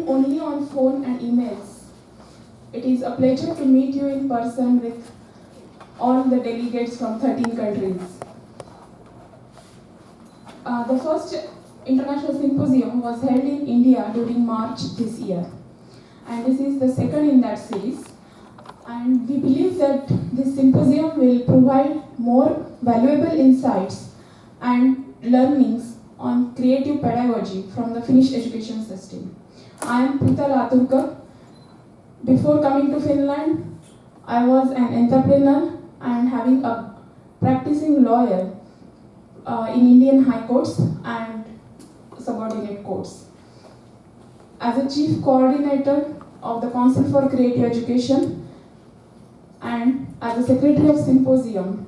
only on phone and emails. It is a pleasure to meet you in person with all the delegates from 13 countries. The first international symposium was held in India during March this year, and this is the second in that series. And we believe that this symposium will provide more valuable insights and learnings on creative pedagogy from the Finnish education system. I am Prita Laturkar. Before coming to Finland, I was an entrepreneur and having a practicing lawyer in Indian high courts and subordinate courts. As a chief coordinator of the Council for Creative Education and as a secretary of symposium,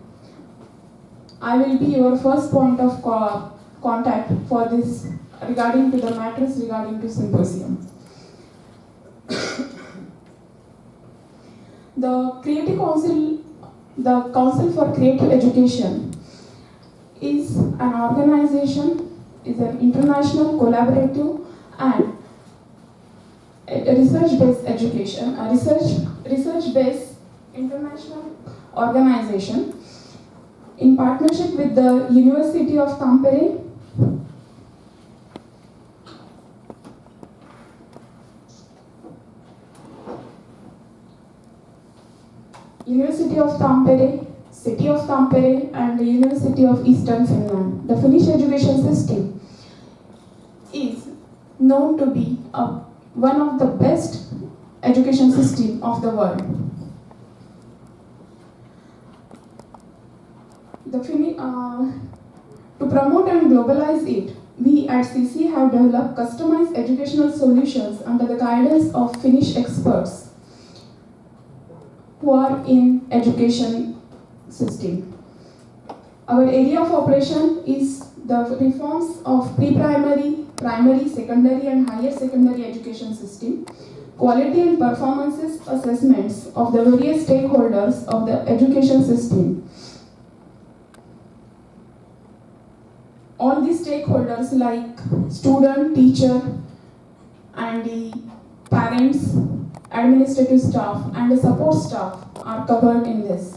I will be your first point of contact for this regarding to the matters regarding to symposium. The Council for Creative Education is an organization, is an international, collaborative and a research-based education, a research-based international organization in partnership with the University of Tampere, City of Tampere and the University of Eastern Finland. The Finnish education system is known to be one of the best education systems of the world. To promote and globalize it, we at CC have developed customized educational solutions under the guidance of Finnish experts who are in education system. Our area of operation is the reforms of pre-primary, primary, secondary and higher secondary education system, quality and performances assessments of the various stakeholders of the education system. All these stakeholders like student, teacher and the parents, administrative staff and the support staff are covered in this.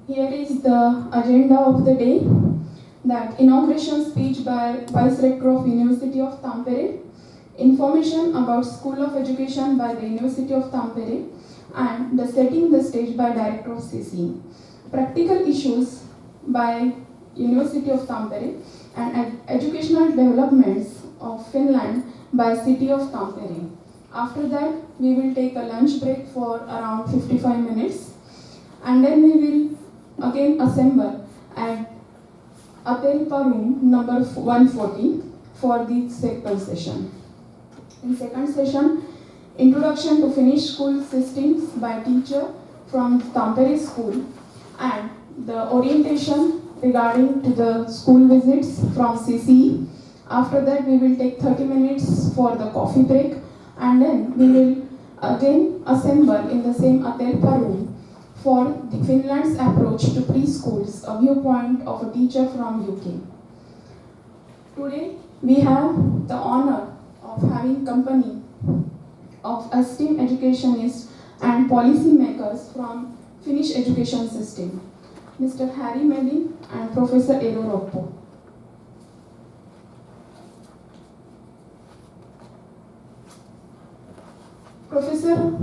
Here is the agenda of the day. That inauguration speech by Vice Rector of University of Tampere, information about School of Education by the University of Tampere, and the setting the stage by Director of CC. Practical issues by University of Tampere and educational developments of Finland by City of Tampere. After that, we will take a lunch break for around 55 minutes, and then we will again assemble at Atelpa room number 140 for the second session. In second session, introduction to Finnish school systems by teacher from Tampere school and the orientation regarding to the school visits from CCE. After that, we will take 30 minutes for the coffee break, and then we will again assemble in the same Atelpa room for the Finland's approach to preschools, a viewpoint of a teacher from UK. Today, we have the honor of having company of esteemed educationists and policy makers from Finnish education system, Mr. Harry Melin and Professor Eero Roppo. Professor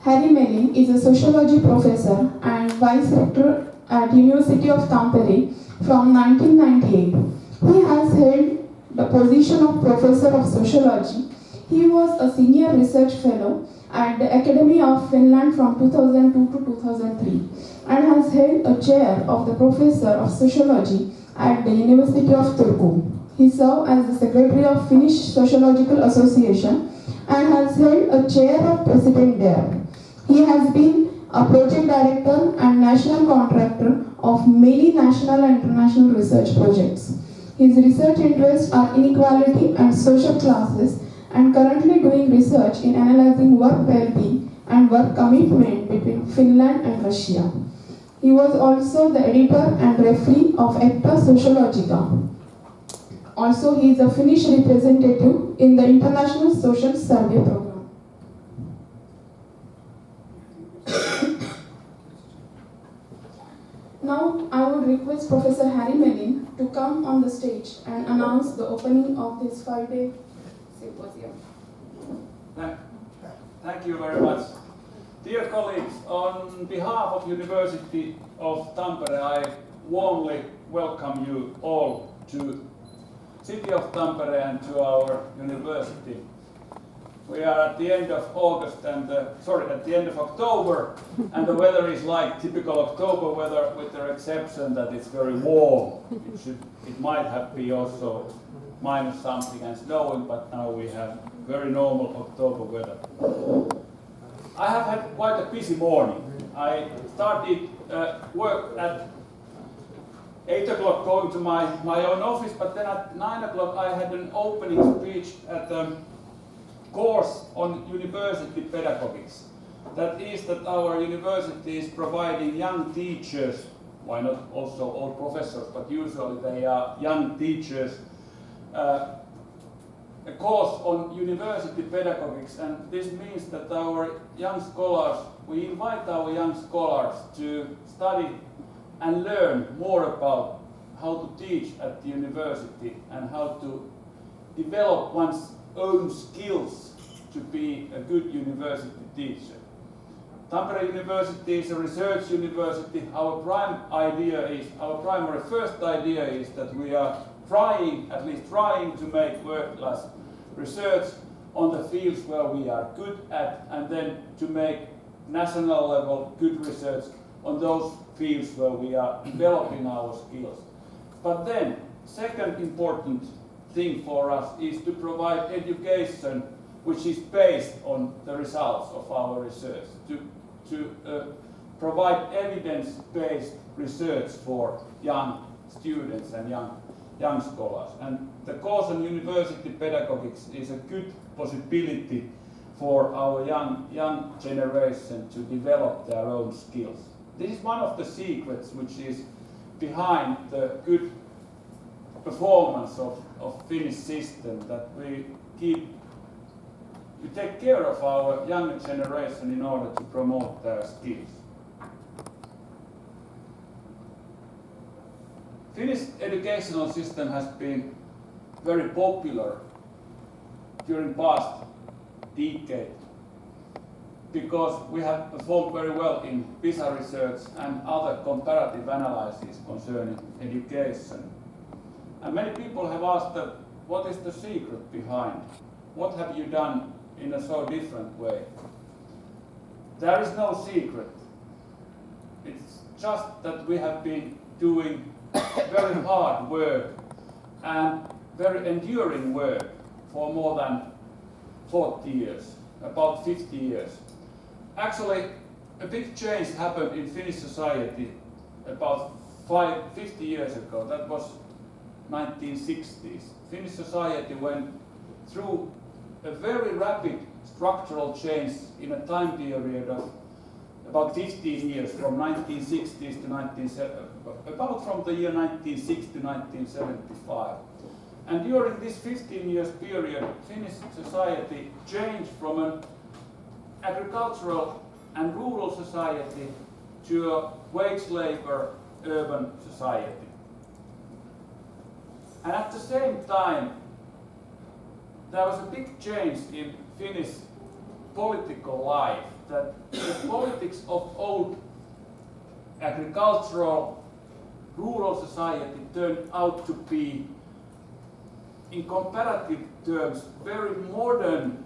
Harry Melin is a sociology professor and vice rector at University of Tampere from 1998. He has held the position of professor of sociology. He was a senior research fellow at the Academy of Finland from 2002 to 2003 and has held a chair of the professor of sociology at the University of Turku. He served as the secretary of Finnish Sociological Association and has held a chair of president there. He has been a project director and national contractor of many national and international research projects. His research interests are inequality and social classes, and currently doing research in analyzing work well-being and work commitment between Finland and Russia. He was also the editor and referee of Acta Sociologica. Also, he is a Finnish representative in the International Social Survey Program. Now, I would request Professor Harry Mellin to come on the stage and announce the opening of this 5-day symposium. Thank you very much. Dear colleagues, on behalf of University of Tampere, I warmly welcome you all to City of Tampere and to our university. We are at the end of August and at the end of October, and the weather is like typical October weather, with the exception that it's very warm. It might have been also minus something and snowing, but now we have very normal October weather. I have had quite a busy morning. I started work at 8 o'clock going to my own office, but then at 9 o'clock I had an opening speech at a course on university pedagogics. That is that our university is providing young teachers, why not also old professors, but usually they are young teachers, a course on university pedagogics, and this means that our young scholars, we invite our young scholars to study and learn more about how to teach at the university and how to develop one's own skills to be a good university teacher. Tampere University is a research university. Our primary first idea is that we are at least trying to make world-class research on the fields where we are good at, and then to make national level good research on those fields where we are developing our skills. But then, second important thing for us is to provide education which is based on the results of our research, to provide evidence-based research for young students and young scholars. And the course on university pedagogics is a good possibility for our young generation to develop their own skills. This is one of the secrets which is behind the good performance of Finnish system, that we take care of our younger generation in order to promote their skills. Finnish educational system has been very popular during past decade because we have performed very well in PISA research and other comparative analyses concerning education. And many people have asked that, what is the secret behind? What have you done in a so different way? There is no secret. It's just that we have been doing very hard work and very enduring work for more than 40 years, about 50 years. Actually, a big change happened in Finnish society about 50 years ago. That was 1960s. Finnish society went through a very rapid structural change in a time period of about 15 years, from 1960s to about from the year 1960 to 1975. And during this 15 years period, Finnish society changed from an agricultural and rural society to a wage labor urban society. And at the same time, there was a big change in Finnish political life, that the politics of old agricultural rural society turned out to be, in comparative terms, very modern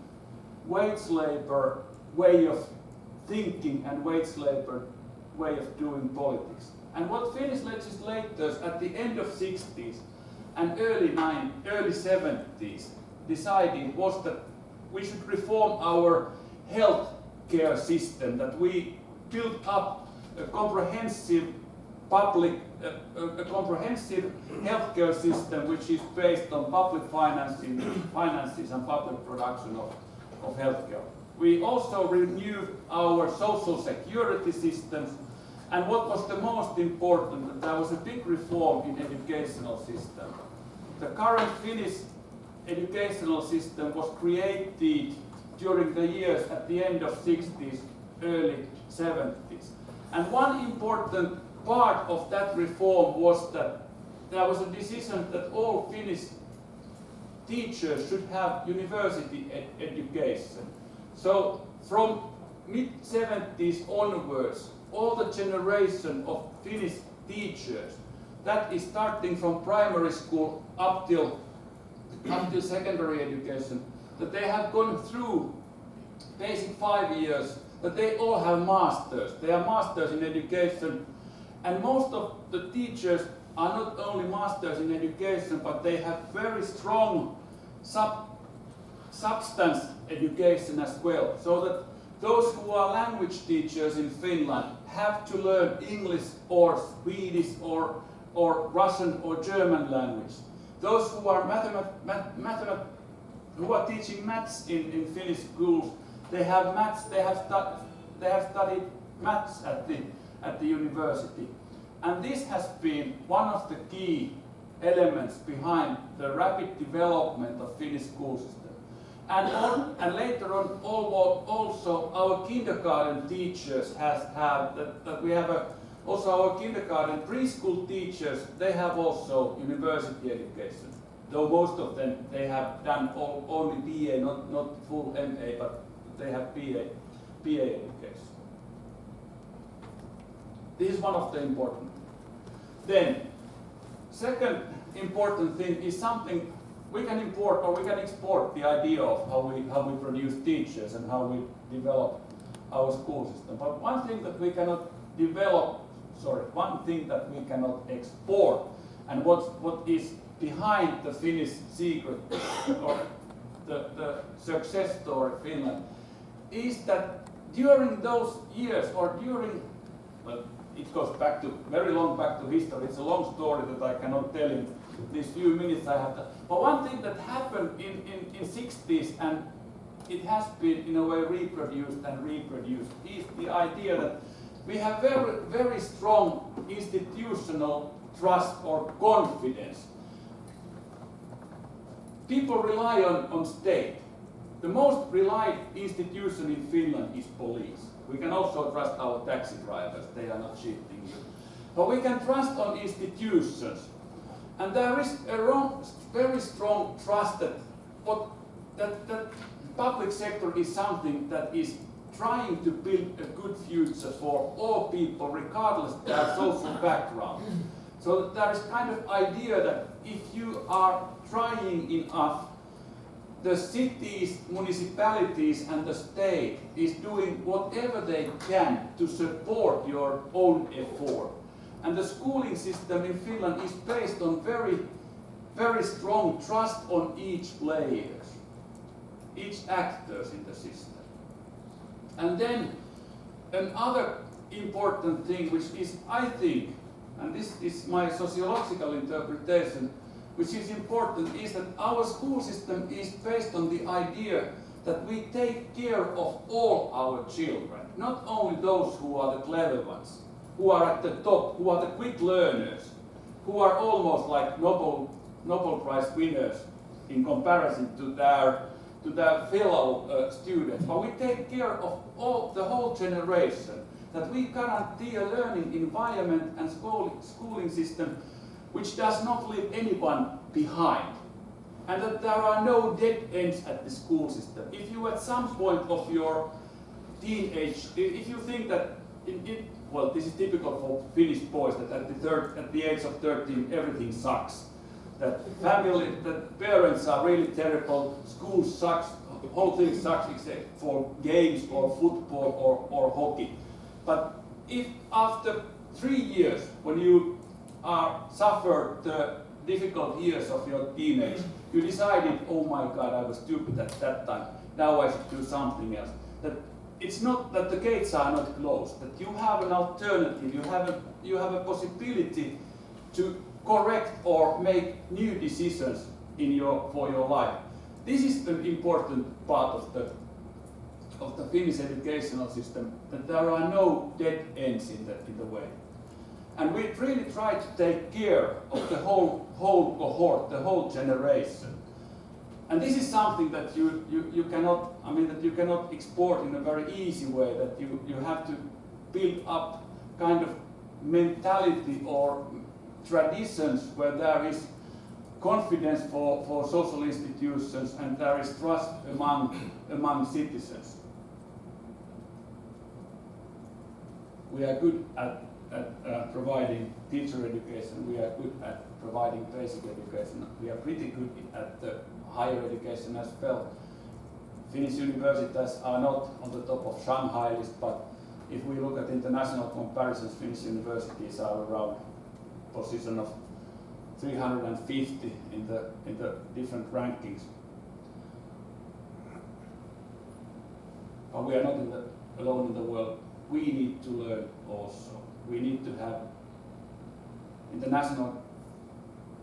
wage labor way of thinking and wage labor way of doing politics. And what Finnish legislators at the end of 60s and early 70s decided was that we should reform our health care system, that we built up a comprehensive a comprehensive healthcare system which is based on public finances and public production of healthcare. We also renewed our social security systems, and what was the most important, that there was a big reform in educational system. The current Finnish educational system was created during the years at the end of 60s, early 70s. And one important part of that reform was that there was a decision that all Finnish teachers should have university education. So from mid-70s onwards, all the generation of Finnish teachers, that is starting from primary school up till secondary education, that they have gone through basic 5 years, that they all have masters. They are masters in education, and most of the teachers are not only masters in education, but they have very strong substance education as well, so that those who are language teachers in Finland have to learn English or Swedish or Russian or German language. Those who are who are teaching maths in Finnish schools, they have maths. They have studied maths at the university, and this has been one of the key elements behind the rapid development of Finnish school system. And later on, also our kindergarten teachers have that we have also our kindergarten preschool teachers. They have also university education. Though most of them they have done only BA, not full MA, but they have BA education. This is one of the important. Then, second important thing is something we can import or we can export the idea of how we produce teachers and how we develop our school system. But one thing that we cannot export, and what is behind the Finnish secret or the success story of Finland is that during those years it goes back to very long back to history. It's a long story that I cannot tell in these few minutes I have. But one thing that happened in 60s, and it has been in a way reproduced is the idea that we have very strong institutional trust or confidence. People rely on state. The most relied institution in Finland is police. We can also trust our taxi drivers, they are not cheating you. But we can trust on institutions. And there is a very strong trust that public sector is something that is trying to build a good future for all people, regardless of their social background. So that there is kind of idea that if you are trying enough, the cities, municipalities and the state is doing whatever they can to support your own effort. And the schooling system in Finland is based on very strong trust on each players, each actors in the system. And then another important thing which is, I think, and this is my sociological interpretation, which is important, is that our school system is based on the idea that we take care of all our children, not only those who are the clever ones, who are at the top, who are the quick learners, who are almost like Nobel Prize winners in comparison to their fellow students. But we take care of the whole generation, that we guarantee a learning environment and schooling system which does not leave anyone behind, and that there are no dead ends at the school system. If you at some point of your teenage, if you think that, well, this is typical for Finnish boys, that at the age of 13 everything sucks, that parents are really terrible, school sucks, the whole thing sucks except for games or football or hockey. But if after 3 years, when you suffered the difficult years of your teenage, you decided, oh my God, I was stupid at that time, now I should do something else. That it's not that the gates are not closed, that you have an alternative, you have a possibility to correct or make new decisions for your life. This is an important part of the Finnish educational system, that there are no dead ends in the way. And we really try to take care of the whole cohort, the whole generation. And this is something that you cannot export in a very easy way, that you have to build up kind of mentality or traditions where there is confidence for social institutions and there is trust among citizens. We are good at providing teacher education, we are good at providing basic education, we are pretty good at the higher education as well. Finnish universities are not on the top of Shanghai list, but if we look at international comparisons, Finnish universities are around position of 350 in the different rankings. But we are not alone in the world. We need to learn also. We need to have international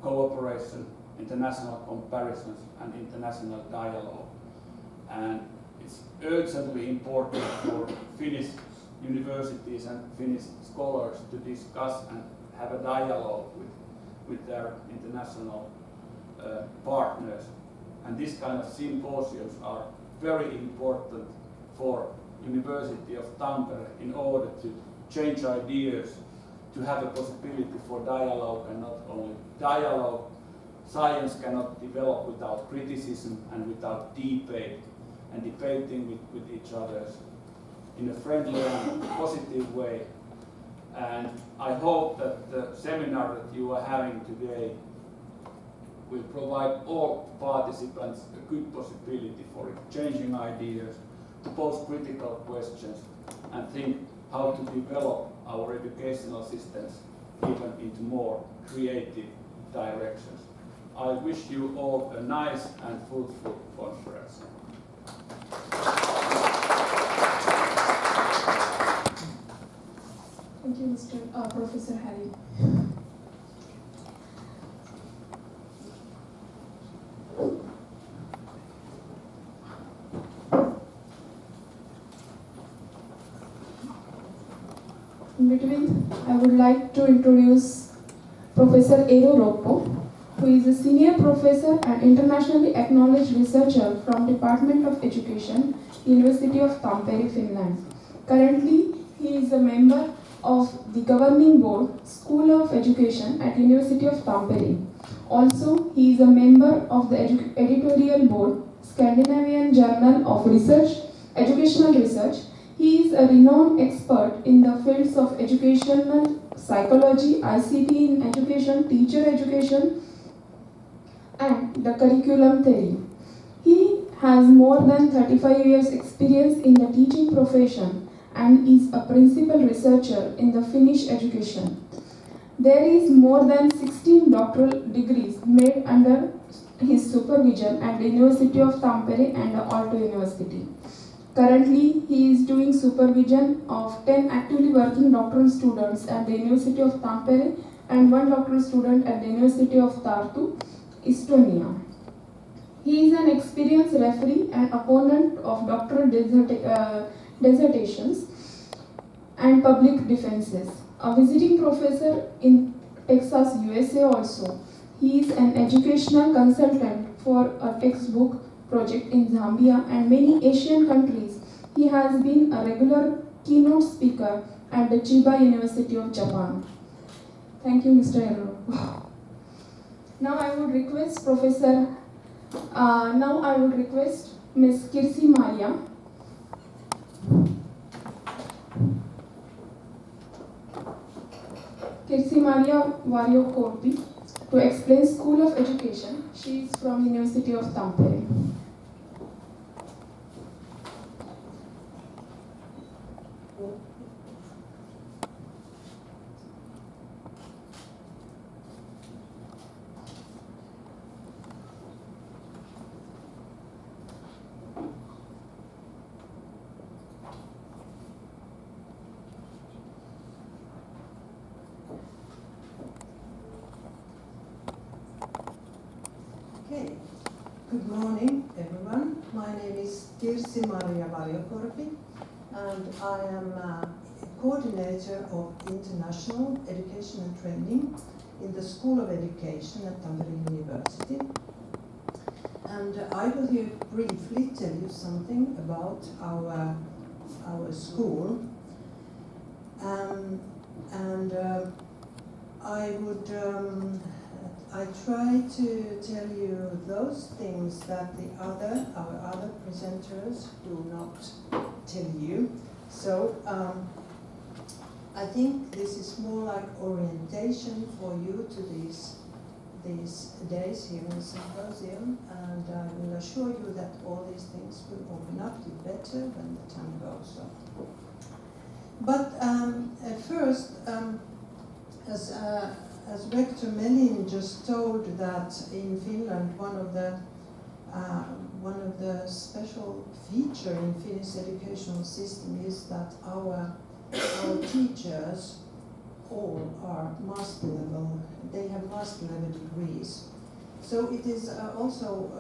cooperation, international comparisons, and international dialogue. And it's urgently important for Finnish universities and Finnish scholars to discuss and have a dialogue with their international partners. And this kind of symposiums are very important for University of Tampere in order to change ideas, to have a possibility for dialogue, and not only dialogue. Science cannot develop without criticism and without debate, and debating with each other in a friendly and positive way. And I hope that the seminar that you are having today will provide all participants a good possibility for exchanging ideas, to pose critical questions, and think how to develop our educational systems even into more creative directions. I wish you all a nice and fruitful conference. Thank you, Professor Harry. In between, I would like to introduce Professor Eero Roppo, who is a senior professor and internationally acknowledged researcher from Department of Education, University of Tampere, Finland. Currently, he is a member of the governing board, School of Education at University of Tampere. Also, he is a member of the editorial board, Scandinavian Journal of Research, Educational Research. He is a renowned expert in the fields of educational psychology, ICT in education, teacher education, and the curriculum theory. He has more than 35 years experience in the teaching profession and is a principal researcher in the Finnish education. There is more than 16 doctoral degrees made under his supervision at the University of Tampere and the Aalto University. Currently, he is doing supervision of 10 actively working doctoral students at the University of Tampere and 1 doctoral student at the University of Tartu, Estonia. He is an experienced referee and opponent of doctoral dissertations and public defenses. A visiting professor in Texas, USA also. He is an educational consultant for a textbook project in Zambia and many Asian countries. He has been a regular keynote speaker at the Chiba University of Japan. Thank you, Mr. Ero. Now I would request Ms. Kirsi Maria. Kirsi Maria Vario Korpi to explain School of Education. She is from University of Tampere. Good morning, everyone. My name is Kirsi Maria Valiokorpi, and I am coordinator of international education and training in the School of Education at Tampere University. And I will here briefly tell you something about our school. I try to tell you those things that our other presenters do not tell you. So I think this is more like orientation for you to these days here in the symposium, and I will assure you that all these things will open up to better when the time goes on. But at first, as Rector Melin just told, that in Finland one of the special feature in Finnish educational system is that our teachers all are master level. They have master level degrees. So it is also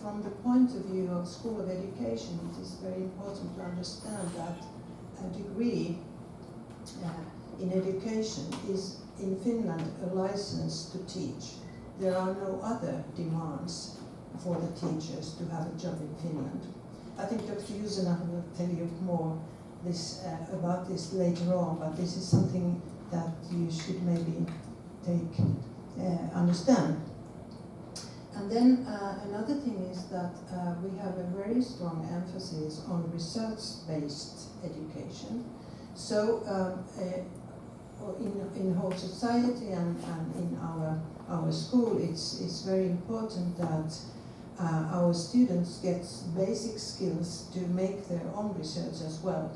from the point of view of School of Education, it is very important to understand that a degree in education is in Finland a license to teach. There are no other demands for the teachers to have a job in Finland. I think Dr. Jusena will tell you more about this later on, but this is something that you should maybe understand. And then another thing is that we have a very strong emphasis on research-based education. So in whole society and in our school, it's very important that our students get basic skills to make their own research as well.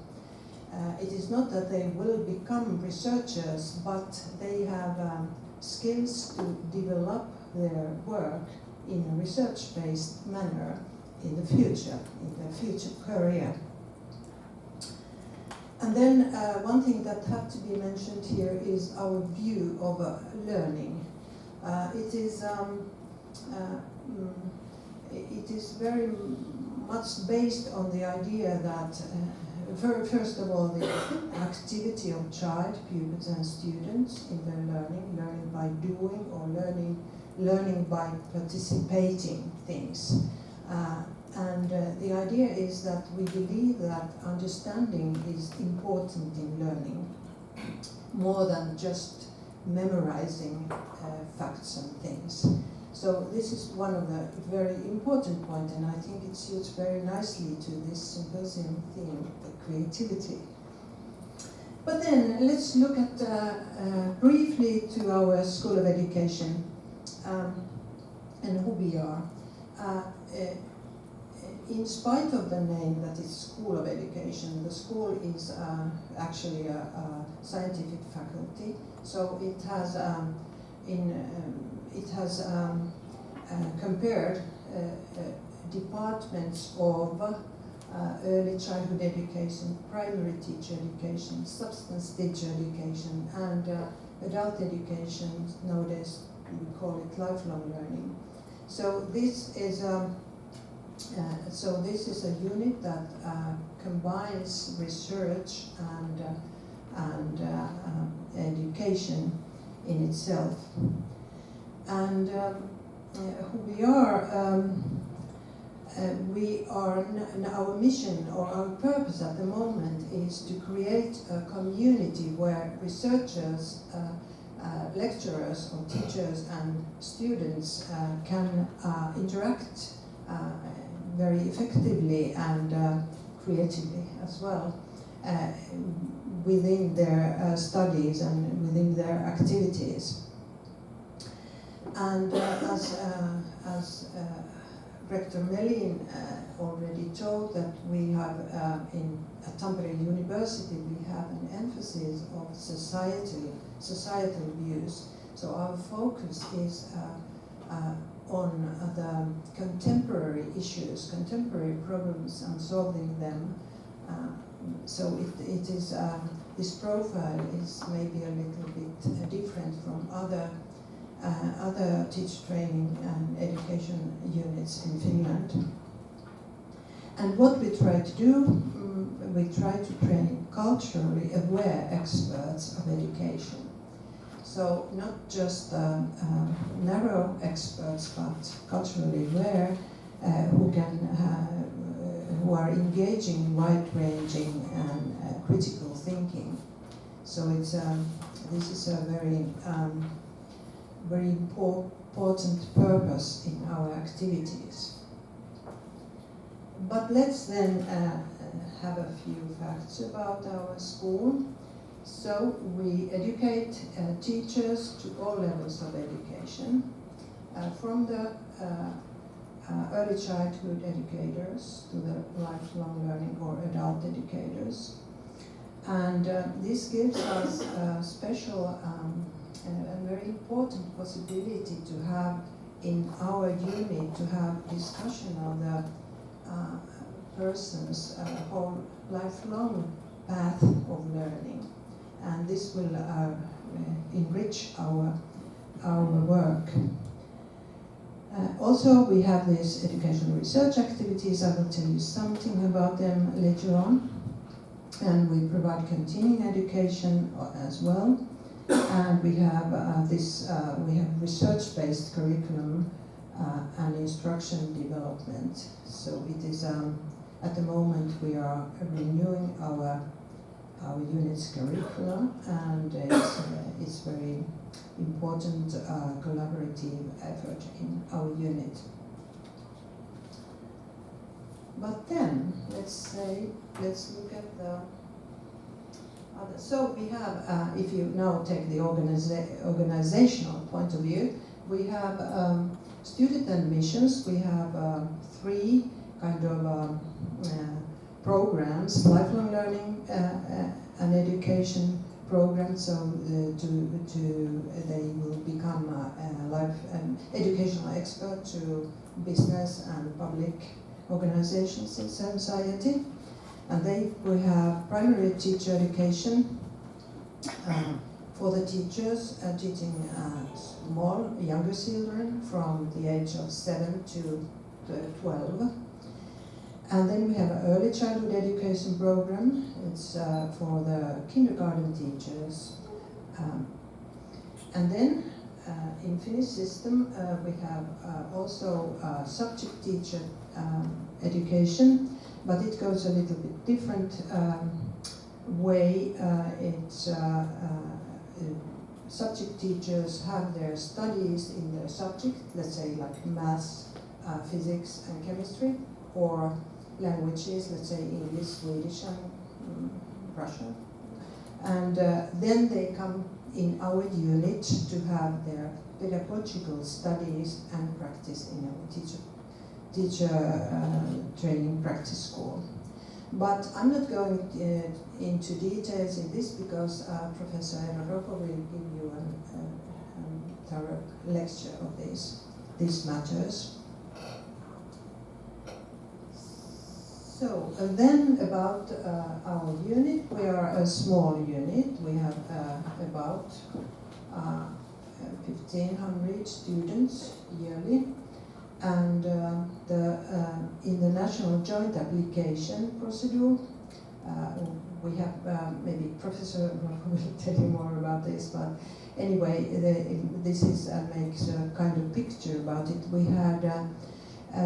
It is not that they will become researchers, but they have skills to develop their work in a research-based manner in their future career. And then one thing that had to be mentioned here is our view of learning. It is very much based on the idea that first of all, the activity of child, pupils and students in their learning by doing or learning by participating things. And the idea is that we believe that understanding is important in learning, more than just memorizing facts and things. So this is one of the very important points, and I think it suits very nicely to this symposium theme, the creativity. But then let's look at briefly to our School of Education and who we are. In spite of the name that is School of Education, the school is actually a scientific faculty. So it has compared departments of early childhood education, primary teacher education, substance teacher education, and adult education. Nowadays we call it lifelong learning. So this is a unit that combines research and education in itself. And who we are, our mission or our purpose at the moment is to create a community where researchers, lecturers or teachers and students can interact very effectively and creatively as well within their studies and within their activities. And as Rector Melin already told, that we have at Tampere University we have an emphasis of societal views. So our focus is on the contemporary issues, contemporary problems, and solving them. So it is this profile is maybe a little bit different from other other teacher training and education units in Finland. And what we try to do, we try to train culturally aware experts of education. So not just narrow experts, but culturally aware who are engaging in wide-ranging and critical thinking. So it's this is a very important purpose in our activities. But let's then have a few facts about our school. So we educate teachers to all levels of education, from the early childhood educators to the lifelong learning or adult educators. And this gives us a special and very important possibility to have in our unit to have discussion of the person's whole lifelong path of learning. And this will enrich our work. Also, we have these educational research activities. I will tell you something about them later on. And we provide continuing education as well. And we have we have research-based curriculum and instruction development. So it is at the moment we are renewing our unit's curriculum, and it's very important collaborative effort in our unit. But then, let's look at the other. So we have, if you now take the organizational point of view, we have student admissions. We have 3 kind of programs: lifelong learning and education programs. So they will become life educational expert to business and public organizations in society. And we have primary teacher education for the teachers teaching small, younger children from the age of 7 to 12. And then we have an early childhood education program. It's for the kindergarten teachers. And then in Finnish system we have also subject teacher education, but it goes a little bit different way. It's subject teachers have their studies in their subject, let's say like maths, physics and chemistry, or languages, let's say English, Swedish and Russian. And then they come in our unit to have their pedagogical studies and practice in our teacher training practice school. But I'm not going into details in this because Professor Eero Roko will give you a thorough lecture of these matters. So then about our unit, we are a small unit. We have about 1,500 students yearly, and in the national joint application procedure, we have maybe Professor will tell you more about this, but anyway, this makes a kind of picture about it. We had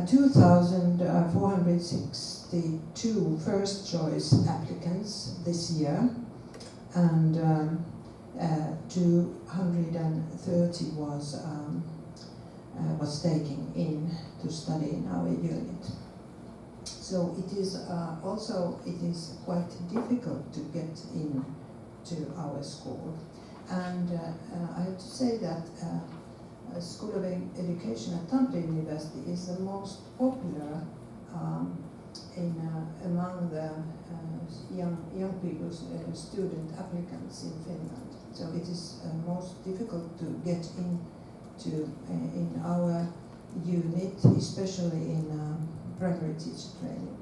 2,462 first choice applicants this year, and 230 was taken in to study in our unit. So it is quite difficult to get in to our school, and I have to say that School of Education at Tampere University is the most popular among the young people, student applicants in Finland. So it is most difficult to get into in our unit, especially in primary teacher training.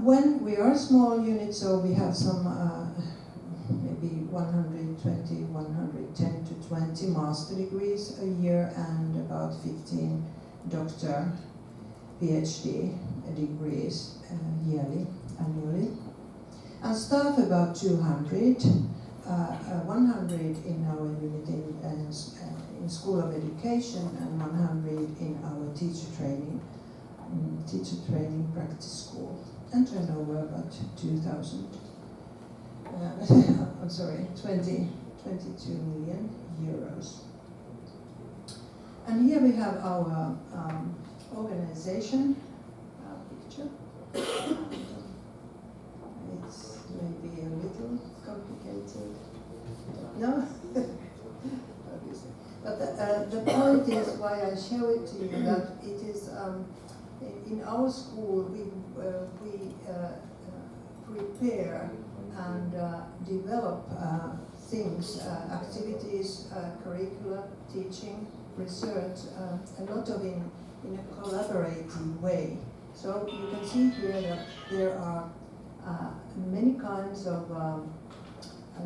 When we are a small unit, so we have some maybe 120, 110 to 20 master degrees a year and about 15 doctor, PhD degrees annually. And staff about 200, 100 in our unit in School of Education and 100 in our teacher training practice school. And turnover about 2,000. I'm sorry, 22 million euros. And here we have our organization picture. It's maybe a little complicated. No? Obviously. But the point is why I show it to you that it is in our school we prepare and develop things, activities, curricula, teaching, research, a lot of in a collaborative way. So you can see here that there are many kinds of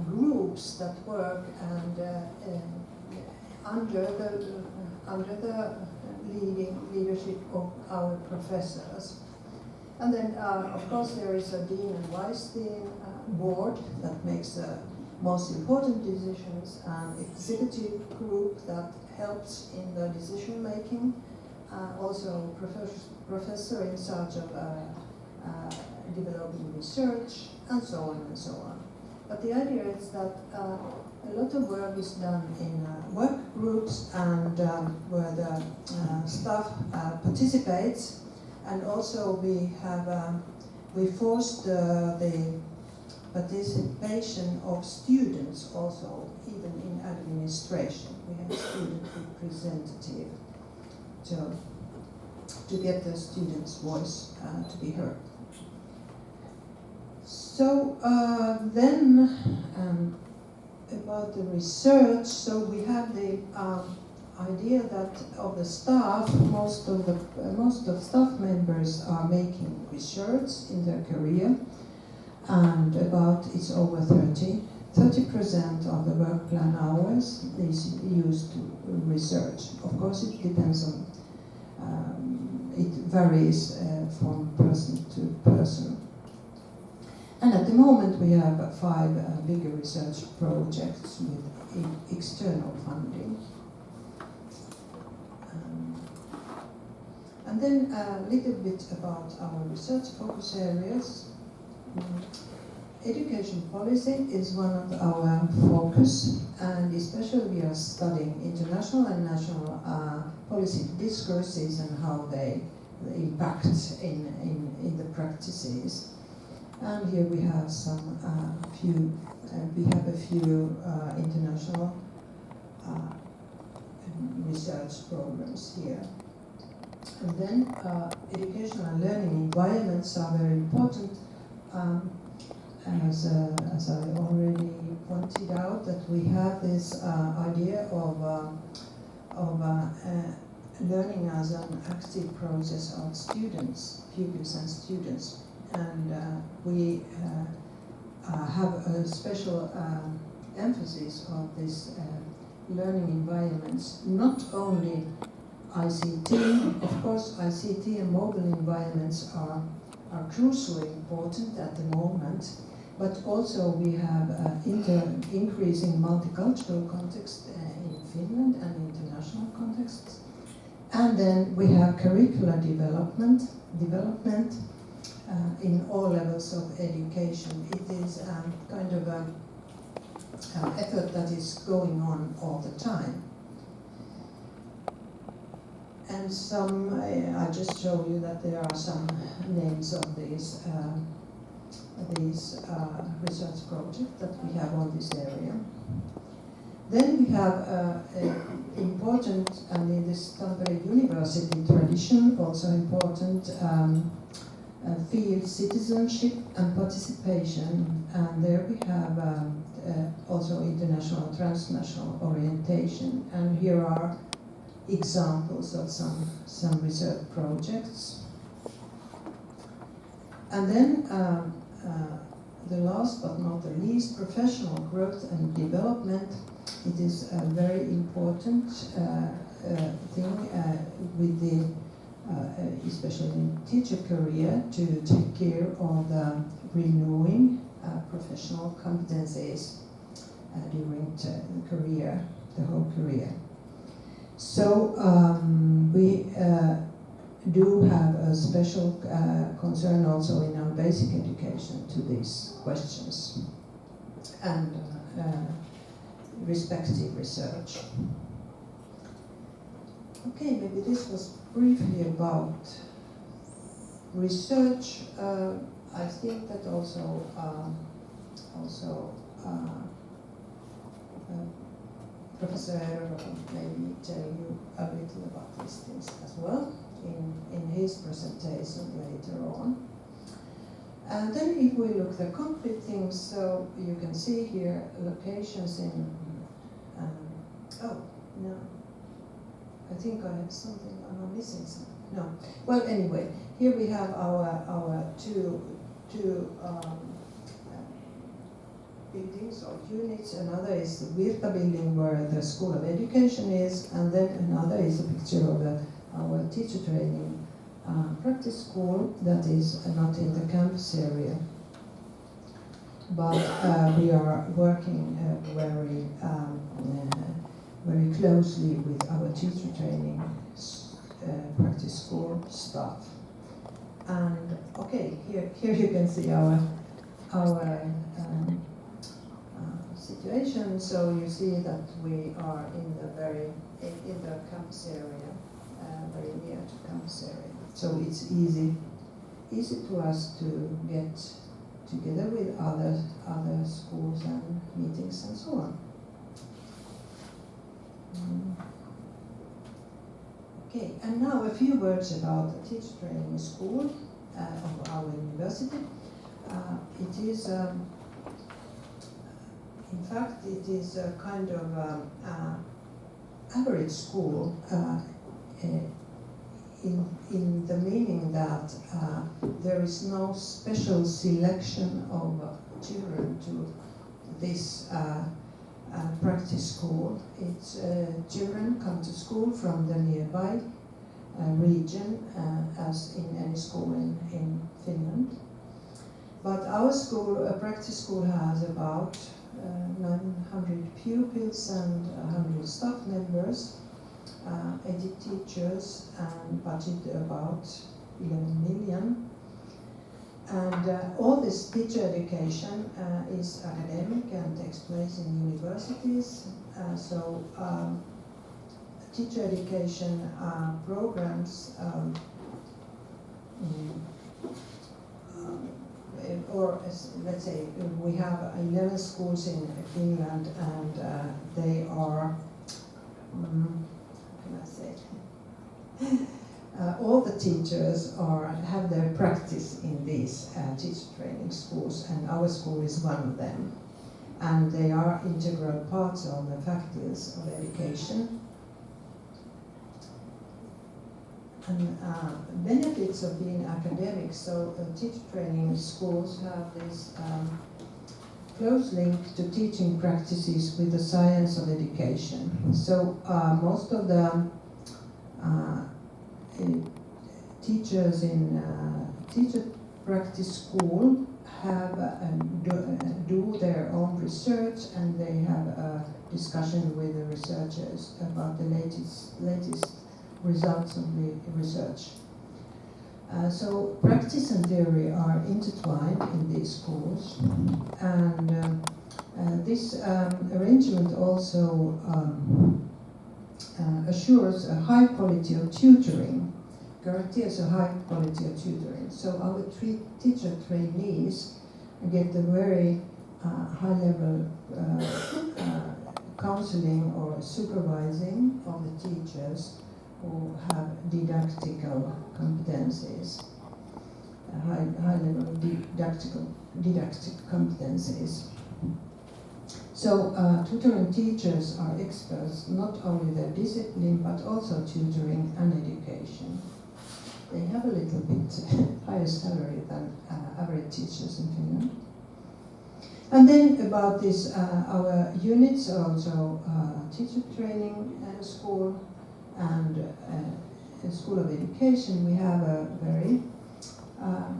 groups that work and under the leadership of our professors. And then, of course, there is a Dean and Vice Dean board that makes the most important decisions, and executive group that helps in the decision making. Also, professor in charge of developing research, and so on and so on. But the idea is that a lot of work is done in work groups and where the staff participates, and also we force the participation of students also, even in administration. We have student representative to get the students' voice to be heard. So then about the research, so we have the idea that of the staff, most of staff members are making research in their career, and it's over 30% of the work plan hours is used to research. Of course, it depends on, it varies from person to person. And at the moment we have 5 bigger research projects with external funding. And then a little bit about our research focus areas. Education policy is one of our focus, and especially we are studying international and national policy discourses and how they impact in the practices. And here we have a few international research programs here. And then educational and learning environments are very important. As I already pointed out, that we have this idea of learning as an active process of students, pupils and students. And we have a special emphasis on this learning environments, not only ICT. Of course, ICT and mobile environments are crucially important at the moment, but also we have increasing multicultural context in Finland and international contexts. And then we have curricular development in all levels of education. It is kind of an effort that is going on all the time. And I just show you that there are some names of these research projects that we have on this area. Then we have important, and in this Tampere University tradition, also important field citizenship and participation, and there we have also international, transnational orientation, and here are examples of some research projects. And then the last but not the least, professional growth and development. It is a very important thing with the, especially in teacher career, to take care of the renewing professional competencies during the career, the whole career. So we do have a special concern also in our basic education to these questions and respective research. Okay, maybe this was briefly about research. I think that also Professor Eero maybe tell you a little about these things as well in his presentation later on. And then if we look at the concrete things, so you can see here locations in, oh, no, I think I have something, am I missing something? No. Well, anyway, here we have our two buildings or units. Another is the Virta building where the School of Education is, and then another is a picture of our teacher training practice school that is not in the campus area. But we are working very closely with our teacher training practice school staff. And okay, here you can see our situation. So you see that we are in the campus area, very near to campus area. So it's easy to us to get together with other schools and meetings and so on. Okay, and now a few words about the teacher training school of our university. It is, in fact, it is a kind of average school in the meaning that there is no special selection of children to this practice school. It's children come to school from the nearby region, as in any school in Finland. But our school, a practice school, has about 900 pupils and 100 staff members, 80 teachers, and budget about 11 million. And all this teacher education is academic and takes place in universities. So teacher education programs, or let's say we have 11 schools in Finland, and they are, how can I say? All the teachers have their practice in these teacher training schools, and our school is one of them. And they are integral parts of the faculties of education. And benefits of being academic, so teacher training schools have this close link to teaching practices with the science of education. So most of the teachers in teacher practice school have do their own research, and they have a discussion with the researchers about the latest results of the research. So practice and theory are intertwined in these schools, and this arrangement also assures a high quality of tutoring, guarantees a high quality of tutoring. So our teacher trainees get the very high level counseling or supervising of the teachers who have didactical competencies, high level didactic competencies. So tutoring teachers are experts not only their discipline but also tutoring and education. They have a little bit higher salary than average teachers in Finland. And then about this, our units are also teacher training school and School of Education. We have a very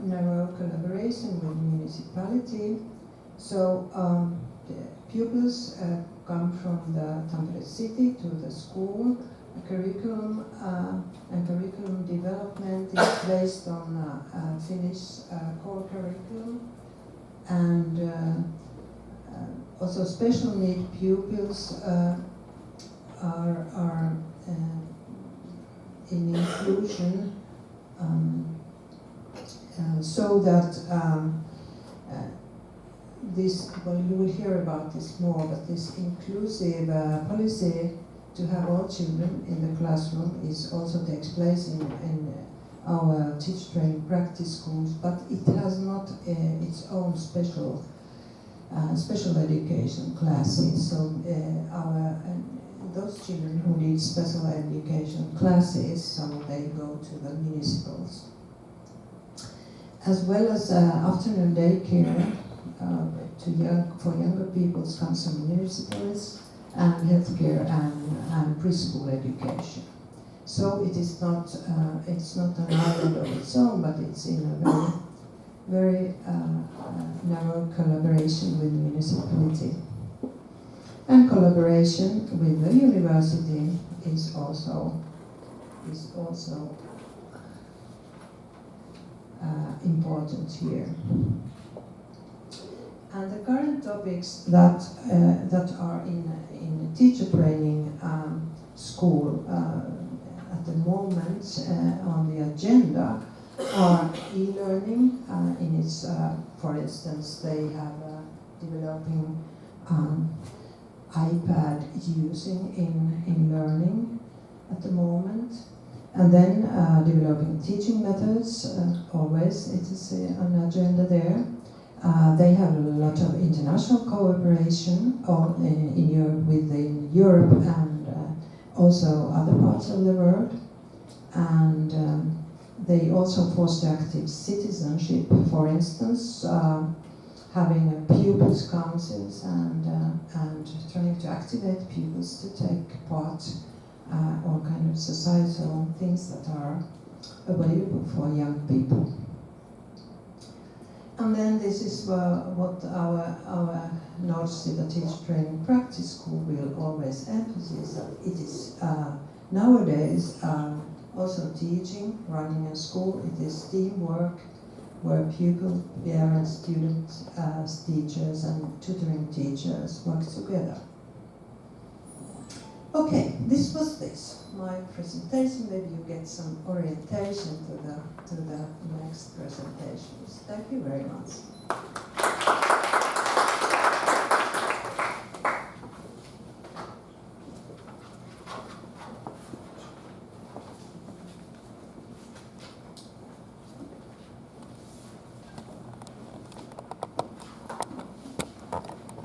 narrow collaboration with municipality. So the pupils come from the Tampere city to the school. The curriculum and curriculum development is based on Finnish core curriculum, and also special need pupils are in inclusion, so that this, well, you will hear about this more, but this inclusive policy to have all children in the classroom is also takes place in our teacher training practice schools, but it has not its own special education classes. So those children who need special education classes, so they go to the municipals. As well as afternoon daycare for younger people comes from municipalities, and healthcare and preschool education. So it is not it's not an island of its own, but it's in a very narrow collaboration with the municipality. And collaboration with the university is also important here. And the current topics that are in teacher training school at the moment on the agenda are e-learning. In its, for instance, they have developing iPad using in learning at the moment, and then developing teaching methods. Always it is an agenda there. They have a lot of international cooperation within Europe and also other parts of the world. And they also foster active citizenship, for instance, having pupils' councils and trying to activate pupils to take part all kind of societal things that are available for young people. And then this is what our Nordsida Teacher Training Practice School will always emphasize. It is nowadays also teaching, running a school. It is teamwork where pupils, parents, students, teachers and tutoring teachers work together. Okay, this was my presentation. Maybe you get some orientation to the next presentations. Thank you very much.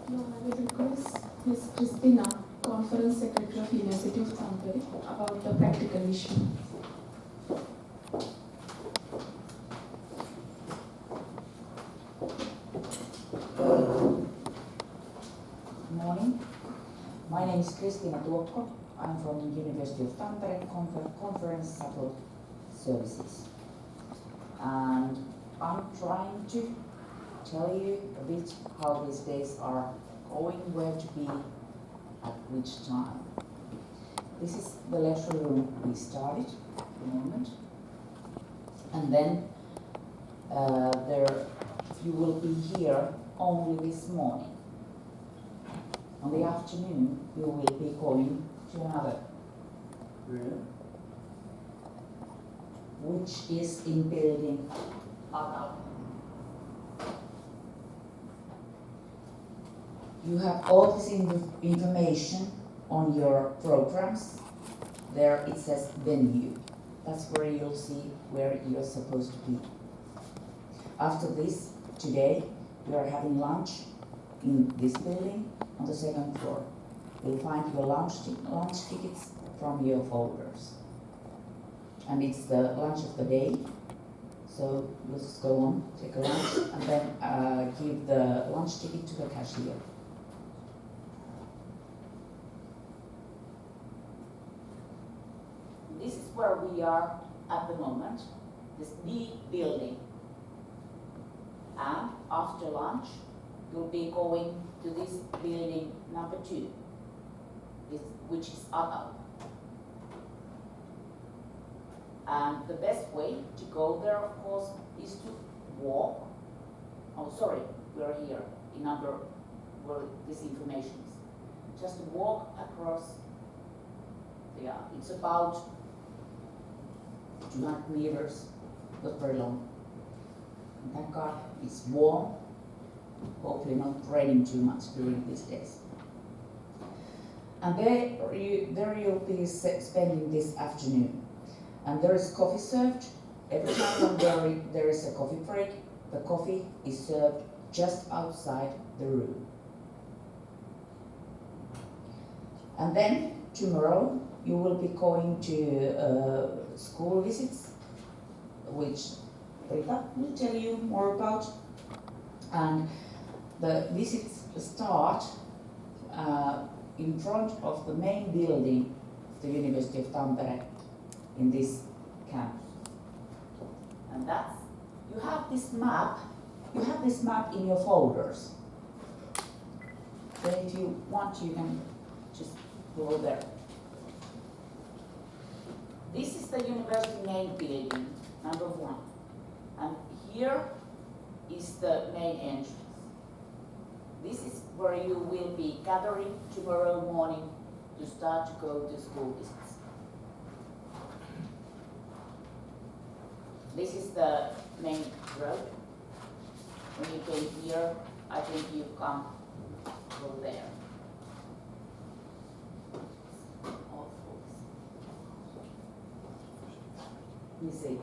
Now I will request Ms. Christina, Conference Secretary of University of Tampere, about the practical issue. Good morning. My name is Christina Tuokko. I'm from the University of Tampere Conference Support Services. And I'm trying to tell you a bit how these days are going, where to be at which time. This is the lecture room we started at the moment. And then you will be here only this morning. On the afternoon, you will be going to another room, which is in building Atal. You have all this information on your programs. There it says venue. That's where you'll see where you're supposed to be. After this, today, we are having lunch in this building on the second floor. You'll find your lunch tickets from your folders. And it's the lunch of the day, So let's just go on, take a lunch, and then give the lunch ticket to the cashier. This is where we are at the moment, this B building. And after lunch, you'll be going to this building number 2, which is Atal. And the best way to go there, of course, is to walk. Oh, sorry, we are here in number where this information is. Just walk across. Yeah, it's about 200 meters, not very long. And thank God it's warm. Hopefully not raining too much during these days. And there you'll be spending this afternoon. And there is coffee served. Every time when there is a coffee break, the coffee is served just outside the room. And then tomorrow you will be going to school visits, which Rita will tell you more about. And the visits start in front of the main building of the University of Tampere in this campus. And that's, you have this map in your folders. So if you want, you can just go there. This is the university main building, number 1. And here is the main entrance. This is where you will be gathering tomorrow morning to start to go to school visits. This is the main road. When you came here, I think you come go there. You see,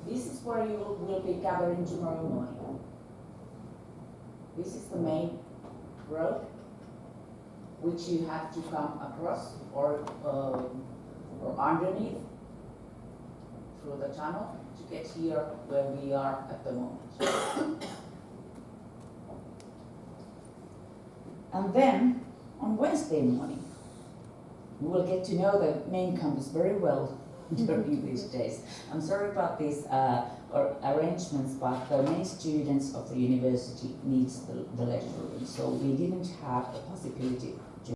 this is where you will be gathering tomorrow morning. This is the main road, which you have to come across or underneath through the tunnel to get here where we are at the moment. And then on Wednesday morning, we will get to know the main campus very well during these days. I'm sorry about these arrangements, but the main students of the university needs the lecture room, so we didn't have the possibility to